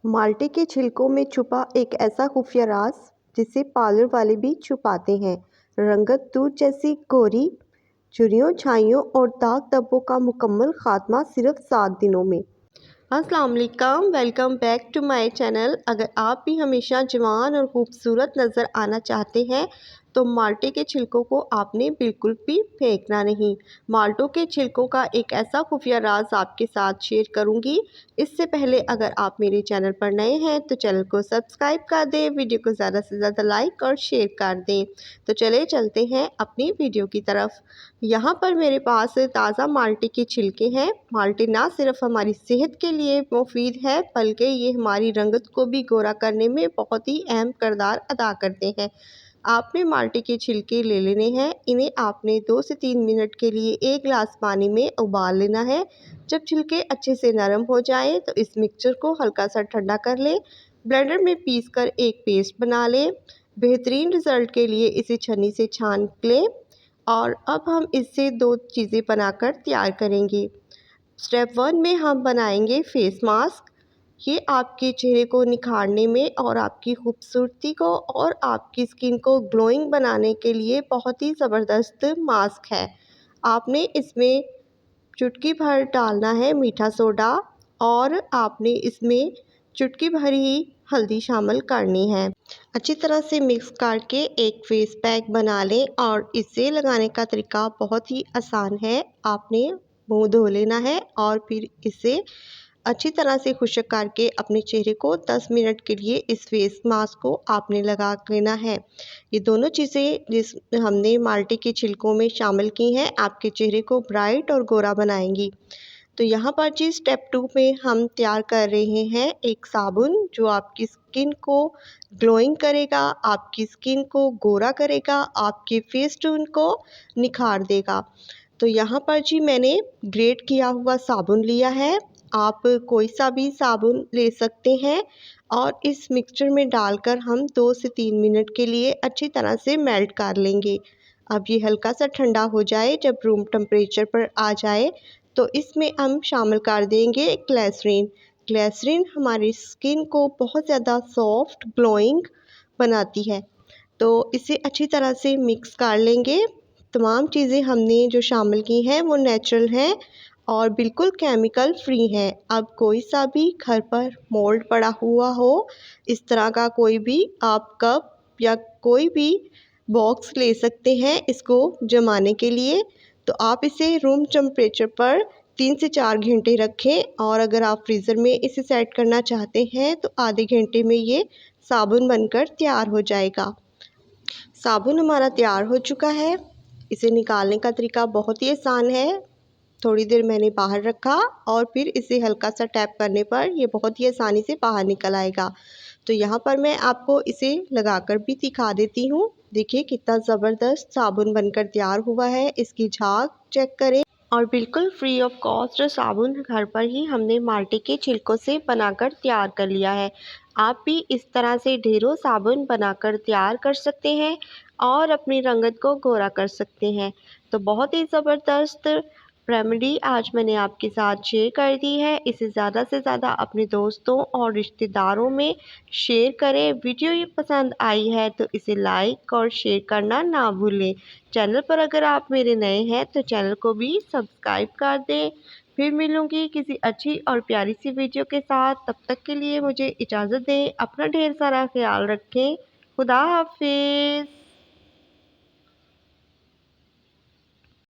माल्टे के छिलकों में छुपा एक ऐसा खुफिया राज जिसे पार्लर वाले भी छुपाते हैं। रंगत दूध जैसी गोरी, झुर्रियों, छाइयों और दाग धब्बों का मुकम्मल खात्मा सिर्फ 7 दिनों में। अस्सलाम वालेकुम, welcome back to my channel. अगर आप भी हमेशा जवान और खूबसूरत नज़र आना चाहते हैं तो माल्टे के छिलकों को आपने बिल्कुल भी फेंकना नहीं। माल्टों के छिलकों का एक ऐसा खुफिया राज आपके साथ शेयर करूंगी। इससे पहले अगर आप मेरे चैनल पर नए हैं तो चैनल को सब्सक्राइब कर दें, वीडियो को ज़्यादा से ज़्यादा लाइक और शेयर कर दें। तो चले चलते हैं अपनी वीडियो की तरफ। यहाँ पर मेरे पास ताज़ा माल्टे के छिलके हैं। माल्टे ना सिर्फ हमारी सेहत के लिए मुफीद है बल्कि ये हमारी रंगत को भी गोरा करने में बहुत ही अहम किरदार अदा करते हैं। आपने माल्टे के छिलके ले लेने हैं। इन्हें आपने 2 से 3 मिनट के लिए 1 गिलास पानी में उबाल लेना है। जब छिलके अच्छे से नरम हो जाएं तो इस मिक्सचर को हल्का सा ठंडा कर लें। ब्लेंडर में पीसकर एक पेस्ट बना लें। बेहतरीन रिज़ल्ट के लिए इसे छन्नी से छान लें। और अब हम इससे 2 चीज़ें बनाकर तैयार करेंगे। स्टेप 1 में हम बनाएंगे फेस मास्क। ये आपके चेहरे को निखारने में और आपकी खूबसूरती को और आपकी स्किन को ग्लोइंग बनाने के लिए बहुत ही ज़बरदस्त मास्क है। आपने इसमें चुटकी भर डालना है मीठा सोडा और आपने इसमें चुटकी भर ही हल्दी शामिल करनी है। अच्छी तरह से मिक्स करके एक फेस पैक बना लें और इसे लगाने का तरीका बहुत ही आसान है। आपने मुंह धो लेना है और फिर इसे अच्छी तरह से खुश्क करके अपने चेहरे को 10 मिनट के लिए इस फेस मास्क को आपने लगा लेना है। ये दोनों चीज़ें जिस हमने माल्टे के छिलकों में शामिल की हैं आपके चेहरे को ब्राइट और गोरा बनाएंगी। तो यहाँ पर जी स्टेप 2 में हम तैयार कर रहे हैं एक साबुन जो आपकी स्किन को ग्लोइंग करेगा, आपकी स्किन को गोरा करेगा, आपके फेस टोन को निखार देगा। तो यहाँ पर जी मैंने ग्रेट किया हुआ साबुन लिया है। आप कोई सा भी साबुन ले सकते हैं और इस मिक्सचर में डालकर हम 2 से 3 मिनट के लिए अच्छी तरह से मेल्ट कर लेंगे। अब ये हल्का सा ठंडा हो जाए, जब रूम टेम्परेचर पर आ जाए तो इसमें हम शामिल कर देंगे ग्लिसरीन। ग्लिसरीन हमारी स्किन को बहुत ज़्यादा सॉफ्ट ग्लोइंग बनाती है। तो इसे अच्छी तरह से मिक्स कर लेंगे। तमाम चीज़ें हमने जो शामिल की हैं वो नेचुरल हैं और बिल्कुल केमिकल फ्री हैं। अब कोई सा भी घर पर मोल्ड पड़ा हुआ हो, इस तरह का कोई भी आप कप या कोई भी बॉक्स ले सकते हैं इसको जमाने के लिए। तो आप इसे रूम टेम्परेचर पर 3 से 4 घंटे रखें और अगर आप फ्रीज़र में इसे सेट करना चाहते हैं तो आधे घंटे में ये साबुन बनकर तैयार हो जाएगा। साबुन हमारा तैयार हो चुका है। इसे निकालने का तरीका बहुत ही आसान है। थोड़ी देर मैंने बाहर रखा और फिर इसे हल्का सा टैप करने पर ये बहुत ही आसानी से बाहर निकल आएगा। तो यहाँ पर मैं आपको इसे लगाकर भी दिखा देती हूँ। देखिए कितना ज़बरदस्त साबुन बनकर तैयार हुआ है। इसकी झाग चेक करें। और बिल्कुल फ्री ऑफ कॉस्ट साबुन घर पर ही हमने माल्टे के छिलकों से बनाकर तैयार कर लिया है। आप भी इस तरह से ढेरों साबुन बनाकर तैयार कर सकते हैं और अपनी रंगत को गोरा कर सकते हैं। तो बहुत ही ज़बरदस्त रेमेडी आज मैंने आपके साथ शेयर कर दी है। इसे ज़्यादा से ज़्यादा अपने दोस्तों और रिश्तेदारों में शेयर करें। वीडियो ये पसंद आई है तो इसे लाइक और शेयर करना ना भूलें। चैनल पर अगर आप मेरे नए हैं तो चैनल को भी सब्सक्राइब कर दें। फिर मिलूंगी किसी अच्छी और प्यारी सी वीडियो के साथ। तब तक के लिए मुझे इजाज़त दें। अपना ढेर सारा ख्याल रखें। खुदा हाफिज़।